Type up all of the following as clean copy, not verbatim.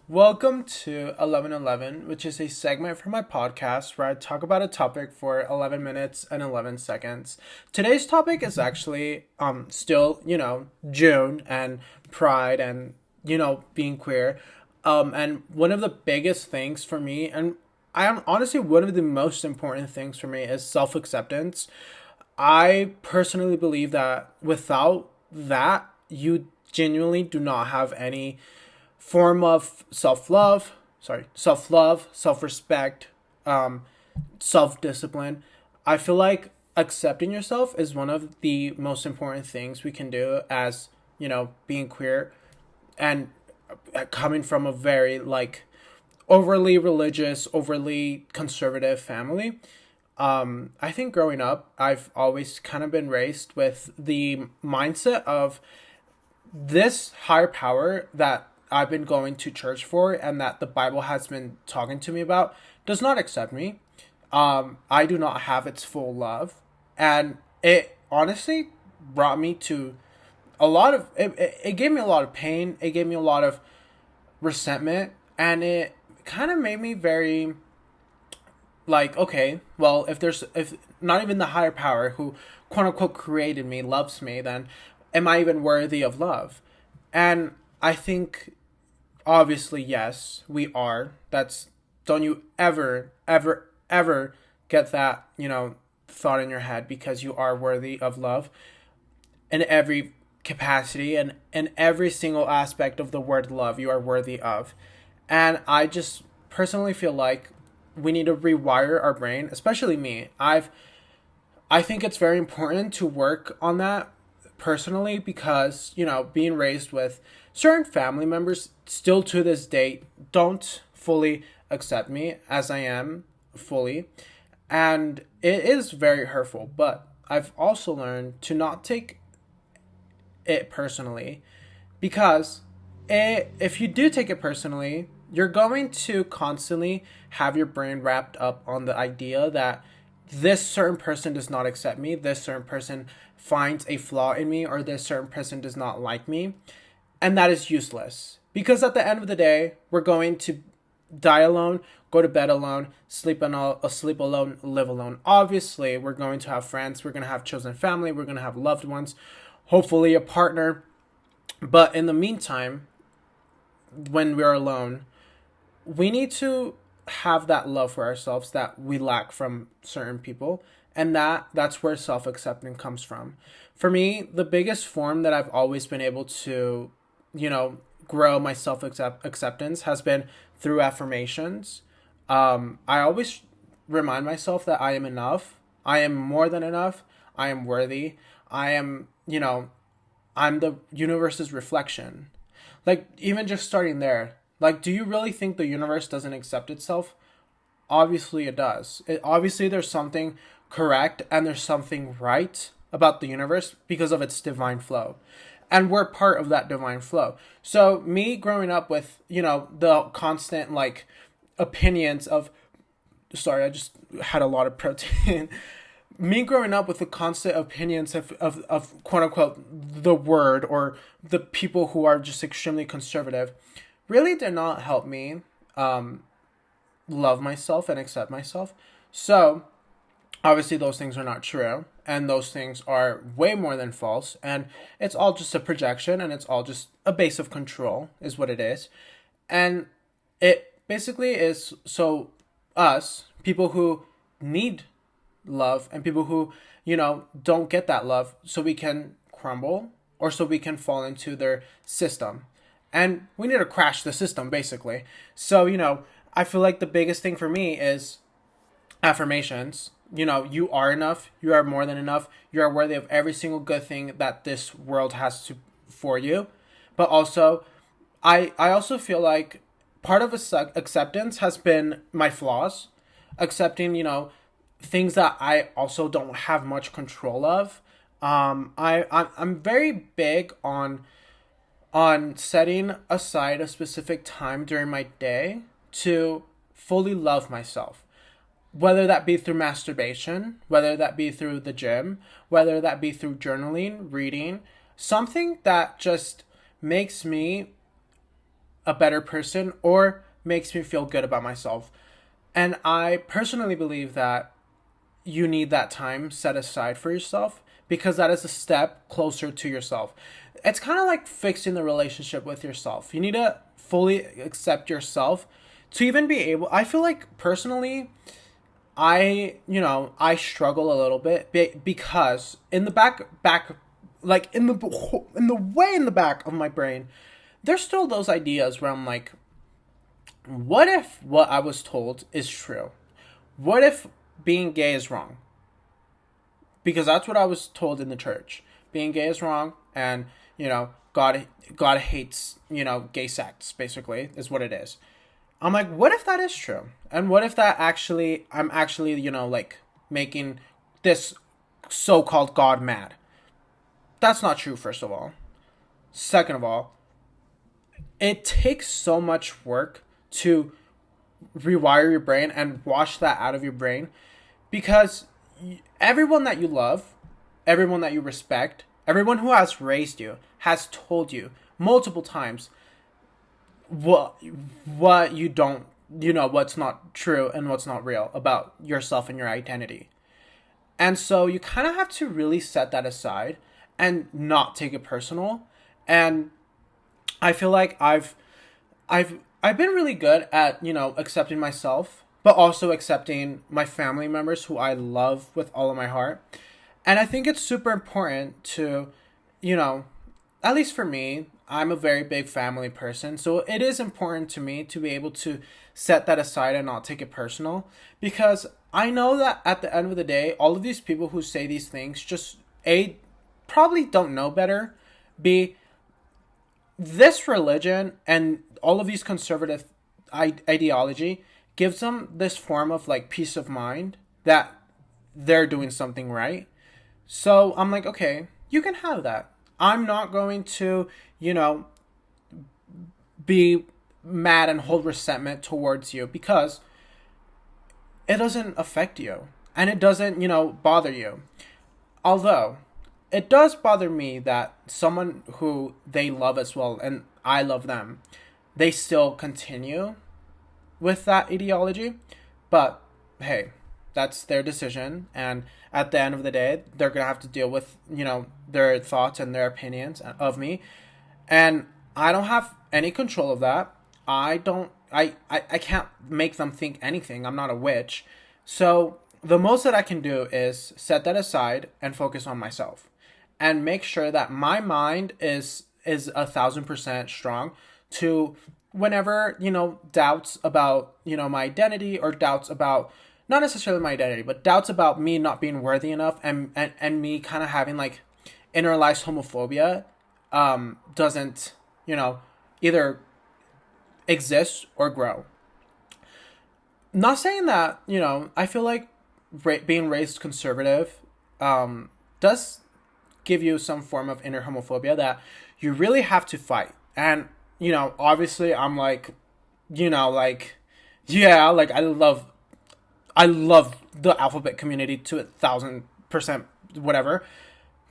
Welcome to 1111, which is a segment from my podcast where I talk about a topic for 11 minutes and 11 seconds. Today's topic is actually still, June and pride and, being queer. And one of the biggest things for me, and I am honestly one of the most important things for me, is self-acceptance. I personally believe that without that, you genuinely do not have any form of self love, self respect, um, self discipline. I feel like accepting yourself is one of the most important things we can do as, being queer and coming from a very, overly religious, overly conservative family. I think growing up, I've always kind of been raised with the mindset of this higher power that I've been going to church for and that the Bible has been talking to me about does not accept me. I do not have its full love. And it honestly brought me to it gave me a lot of pain. It gave me a lot of resentment. And it kind of made me very like, okay, well, if not even the higher power who quote unquote created me loves me, then am I even worthy of love? And I think obviously yes, we are. That's don't you ever get that, thought in your head because you are worthy of love in every capacity and in every single aspect of the word love you are worthy of. And I just personally feel like we need to rewire our brain, especially me. I think it's very important to work on that personally because, being raised with certain family members still to this date don't fully accept me as I am fully. And it is very hurtful, but I've also learned to not take it personally because if you do take it personally, you're going to constantly have your brain wrapped up on the idea that this certain person does not accept me, this certain person finds a flaw in me, or this certain person does not like me. And that is useless. Because at the end of the day, we're going to die alone, go to bed alone, sleep alone, live alone. Obviously, we're going to have friends, we're going to have chosen family, we're going to have loved ones, hopefully a partner. But in the meantime, when we're alone, we need to have that love for ourselves that we lack from certain people, and that's where self-acceptance comes from. For me, the biggest form that I've always been able to, grow my self-acceptance has been through affirmations. I always remind myself that I am enough, I am more than enough, I am worthy, I am, I'm the universe's reflection. Like, even just starting there, like, do you really think the universe doesn't accept itself? Obviously, it does. Obviously, there's something correct and there's something right about the universe because of its divine flow. And we're part of that divine flow. So, me growing up with, the constant, opinions of. Sorry, I just had a lot of protein. Me growing up with the constant opinions of quote unquote the word or the people who are just extremely conservative really did not help me love myself and accept myself. So obviously those things are not true and those things are way more than false and it's all just a projection and it's all just a base of control is what it is. And it basically is so us people who need love and people who, don't get that love so we can crumble or so we can fall into their system. And we need to crash the system basically. So, I feel like the biggest thing for me is affirmations. You are enough, you are more than enough, you are worthy of every single good thing that this world has to for you. But also, I also feel like part of acceptance has been my flaws, accepting, things that I also don't have much control of. I'm very big on setting aside a specific time during my day to fully love myself. Whether that be through masturbation, whether that be through the gym, whether that be through journaling, reading, something that just makes me a better person or makes me feel good about myself. And I personally believe that you need that time set aside for yourself because that is a step closer to yourself. It's kind of like fixing the relationship with yourself. You need to fully accept yourself to even be able. I feel like personally, I struggle a little bit because in the like in the way in the back of my brain, there's still those ideas where I'm like, what if what I was told is true? What if being gay is wrong? Because that's what I was told in the church. Being gay is wrong, and God hates gay sects. Basically, is what it is. I'm like, what if that is true? And what if that actually I'm actually like making this so-called God mad? That's not true. First of all, second of all, it takes so much work to rewire your brain and wash that out of your brain because everyone that you love, everyone that you respect, everyone who has raised you has told you multiple times what you don't what's not true and what's not real about yourself and your identity. And so you kind of have to really set that aside and not take it personal. And I feel like I've been really good at, accepting myself, but also accepting my family members who I love with all of my heart. And I think it's super important to, at least for me, I'm a very big family person. So it is important to me to be able to set that aside and not take it personal because I know that at the end of the day, all of these people who say these things just A, probably don't know better. B, this religion and all of these conservative ideology gives them this form of like peace of mind that they're doing something right. So I'm like, okay, you can have that. I'm not going to, be mad and hold resentment towards you because it doesn't affect you and it doesn't, bother you. Although it does bother me that someone who they love as well and I love them, they still continue with that ideology. But hey, that's their decision. And at the end of the day, they're going to have to deal with, their thoughts and their opinions of me. And I don't have any control of that. I can't make them think anything. I'm not a witch. So the most that I can do is set that aside and focus on myself and make sure that my mind is 1,000% strong to whenever, doubts about, my identity or doubts about not necessarily my identity, but doubts about me not being worthy enough and me kind of having like internalized homophobia doesn't, either exist or grow. Not saying that, I feel like being raised conservative does give you some form of inner homophobia that you really have to fight. And, obviously I'm like, yeah, like I love the alphabet community to 1,000% whatever,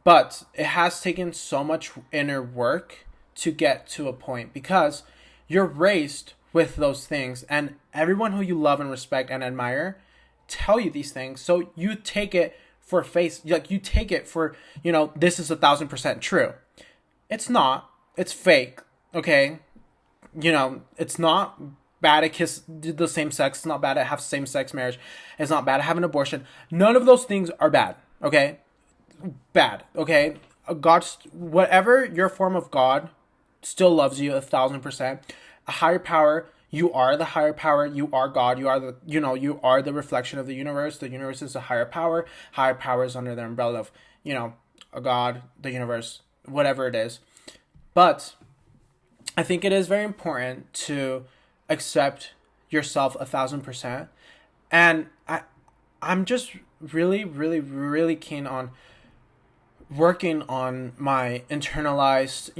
but it has taken so much inner work to get to a point because you're raised with those things and everyone who you love and respect and admire tell you these things. So you take it for face, like you take it for, this is 1,000% true. It's not, it's fake. Okay. It's not bad to kiss the same sex. It's not bad to have same sex marriage. It's not bad to have an abortion. None of those things are bad. Okay. Bad. Okay. God, whatever your form of God still loves you 1,000%. A higher power, you are the higher power. You are God. You are you are the reflection of the universe. The universe is a higher power. Higher power is under the umbrella of, a God, the universe, whatever it is. But I think it is very important to accept yourself 1,000%. And I'm just really, really, really keen on working on my internalized,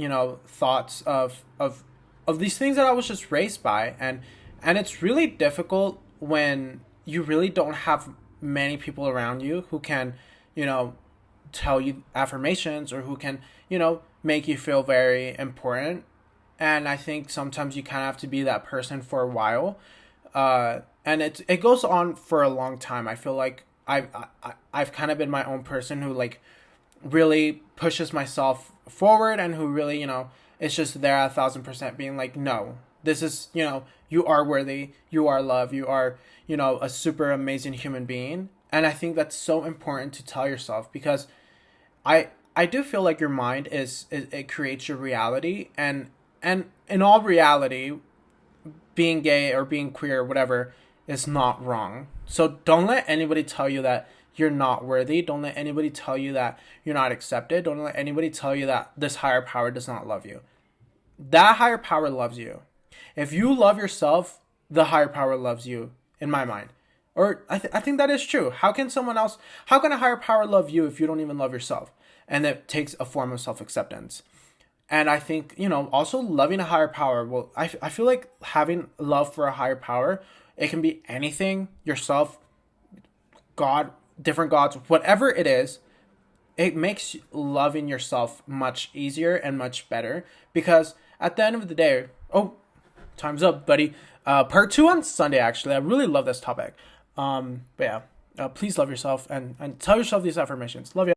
thoughts of these things that I was just raised by. And it's really difficult when you really don't have many people around you who can, tell you affirmations or who can, make you feel very important. And I think sometimes you kind of have to be that person for a while. And it goes on for a long time. I feel like I've kind of been my own person who like really pushes myself forward, and who really, is just there 1,000% being like, no, this is, you are worthy, you are love, you are, a super amazing human being. And I think that's so important to tell yourself, because I do feel like your mind it creates your reality, and in all reality, being gay or being queer or whatever is not wrong. So don't let anybody tell you that you're not worthy. Don't let anybody tell you that you're not accepted. Don't let anybody tell you that this higher power does not love you. That higher power loves you. If you love yourself, the higher power loves you, in my mind. Or I think that is true. How can a higher power love you if you don't even love yourself? And it takes a form of self-acceptance. And I think, also loving a higher power, well, I feel like having love for a higher power, it can be anything, yourself, God, different gods, whatever it is. It makes loving yourself much easier and much better, because at the end of the day, oh, time's up, buddy. Part 2 on Sunday, actually. I really love this topic. But yeah, please love yourself, and tell yourself these affirmations. Love you.